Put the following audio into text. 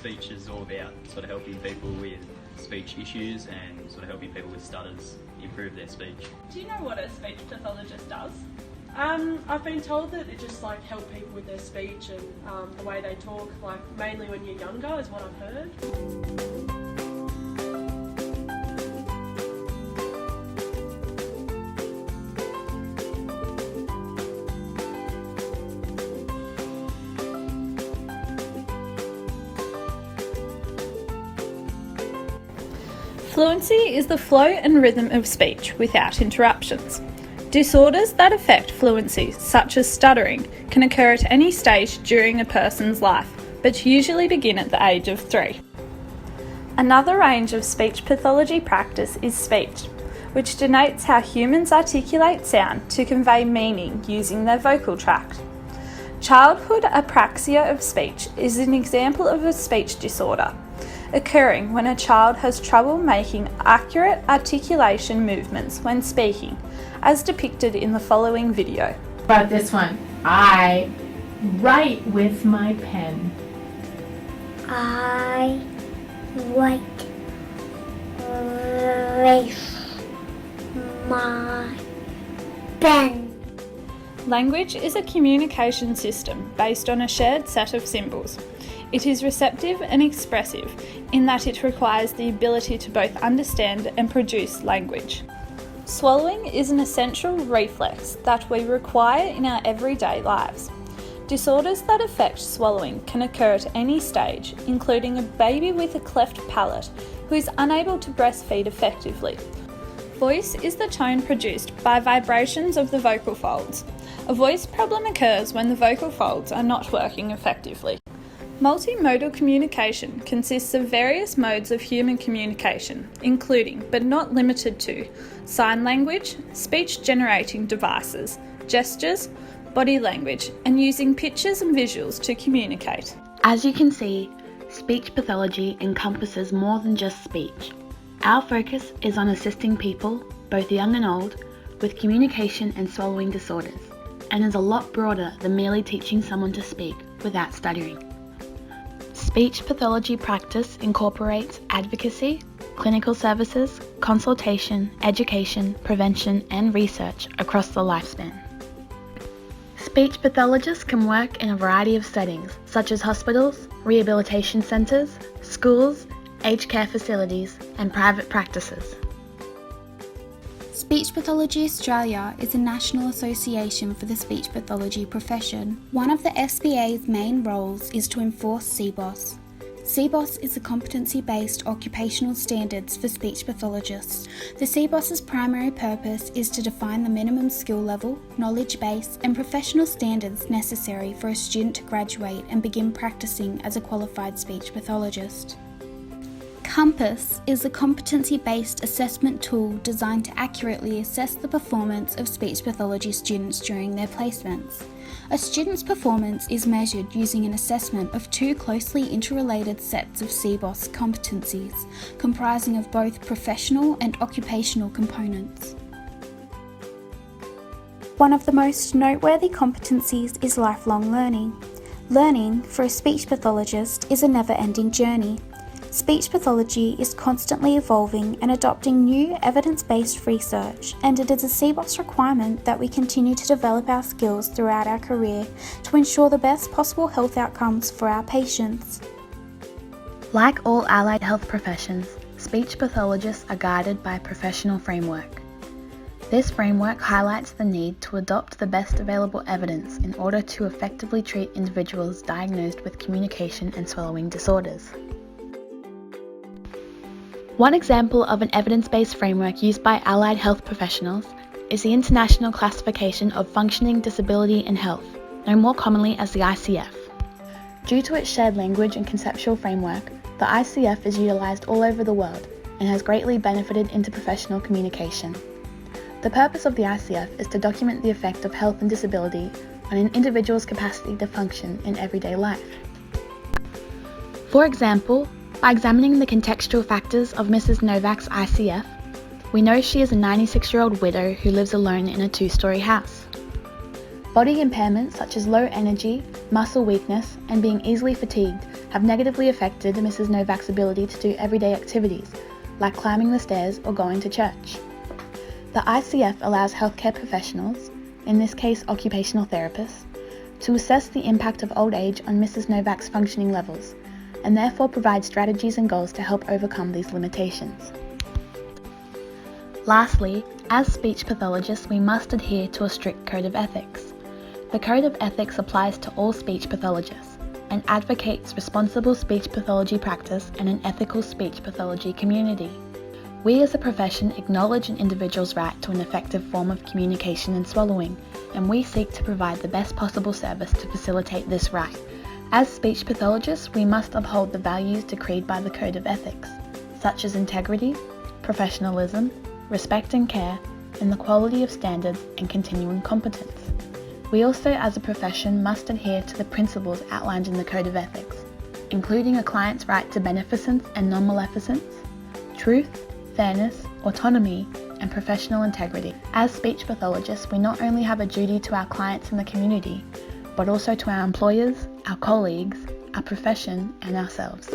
speech is all about sort of helping people with speech issues and sort of helping people with stutters improve their speech. Do you know what a speech pathologist does? I've been told that it just help people with their speech and the way they talk, mainly when you're younger is what I've heard. Fluency is the flow and rhythm of speech without interruptions. Disorders that affect fluency, such as stuttering, can occur at any stage during a person's life, but usually begin at the age of 3. Another range of speech pathology practice is speech, which denotes how humans articulate sound to convey meaning using their vocal tract. Childhood apraxia of speech is an example of a speech disorder, occurring when a child has trouble making accurate articulation movements when speaking, as depicted in the following video. About this one, I write with my pen. I write with my pen. Language is a communication system based on a shared set of symbols. It is receptive and expressive in that it requires the ability to both understand and produce language. Swallowing is an essential reflex that we require in our everyday lives. Disorders that affect swallowing can occur at any stage, including a baby with a cleft palate who is unable to breastfeed effectively. Voice is the tone produced by vibrations of the vocal folds. A voice problem occurs when the vocal folds are not working effectively. Multimodal communication consists of various modes of human communication, including, but not limited to, sign language, speech-generating devices, gestures, body language, and using pictures and visuals to communicate. As you can see, speech pathology encompasses more than just speech. Our focus is on assisting people, both young and old, with communication and swallowing disorders, and is a lot broader than merely teaching someone to speak without stuttering. Speech pathology practice incorporates advocacy, clinical services, consultation, education, prevention, and research across the lifespan. Speech pathologists can work in a variety of settings, such as hospitals, rehabilitation centres, schools, aged care facilities, and private practices. Speech Pathology Australia is a national association for the speech pathology profession. One of the SPA's main roles is to enforce CBOS. CBOS is a competency-based occupational standards for speech pathologists. The CBOS's primary purpose is to define the minimum skill level, knowledge base, and professional standards necessary for a student to graduate and begin practicing as a qualified speech pathologist. COMPASS is a competency-based assessment tool designed to accurately assess the performance of speech pathology students during their placements. A student's performance is measured using an assessment of 2 closely interrelated sets of CBOS competencies, comprising of both professional and occupational components. One of the most noteworthy competencies is lifelong learning. Learning, for a speech pathologist, is a never-ending journey. Speech pathology is constantly evolving and adopting new evidence-based research, and it is a CBOS requirement that we continue to develop our skills throughout our career to ensure the best possible health outcomes for our patients. Like all allied health professions, speech pathologists are guided by a professional framework. This framework highlights the need to adopt the best available evidence in order to effectively treat individuals diagnosed with communication and swallowing disorders. One example of an evidence-based framework used by allied health professionals is the International Classification of Functioning Disability in Health, known more commonly as the ICF. Due to its shared language and conceptual framework, the ICF is utilised all over the world and has greatly benefited interprofessional communication. The purpose of the ICF is to document the effect of health and disability on an individual's capacity to function in everyday life. For example, by examining the contextual factors of Mrs. Novak's ICF, we know she is a 96-year-old widow who lives alone in a 2-storey house. Body impairments such as low energy, muscle weakness, and being easily fatigued have negatively affected Mrs. Novak's ability to do everyday activities, like climbing the stairs or going to church. The ICF allows healthcare professionals, in this case occupational therapists, to assess the impact of old age on Mrs. Novak's functioning levels, and therefore provide strategies and goals to help overcome these limitations. Lastly, as speech pathologists, we must adhere to a strict code of ethics. The code of ethics applies to all speech pathologists and advocates responsible speech pathology practice and an ethical speech pathology community. We as a profession acknowledge an individual's right to an effective form of communication and swallowing, and we seek to provide the best possible service to facilitate this right. As speech pathologists, we must uphold the values decreed by the Code of Ethics, such as integrity, professionalism, respect and care, and the quality of standards and continuing competence. We also, as a profession, must adhere to the principles outlined in the Code of Ethics, including a client's right to beneficence and non-maleficence, truth, fairness, autonomy, and professional integrity. As speech pathologists, we not only have a duty to our clients and the community, but also to our employers, our colleagues, our profession, and ourselves.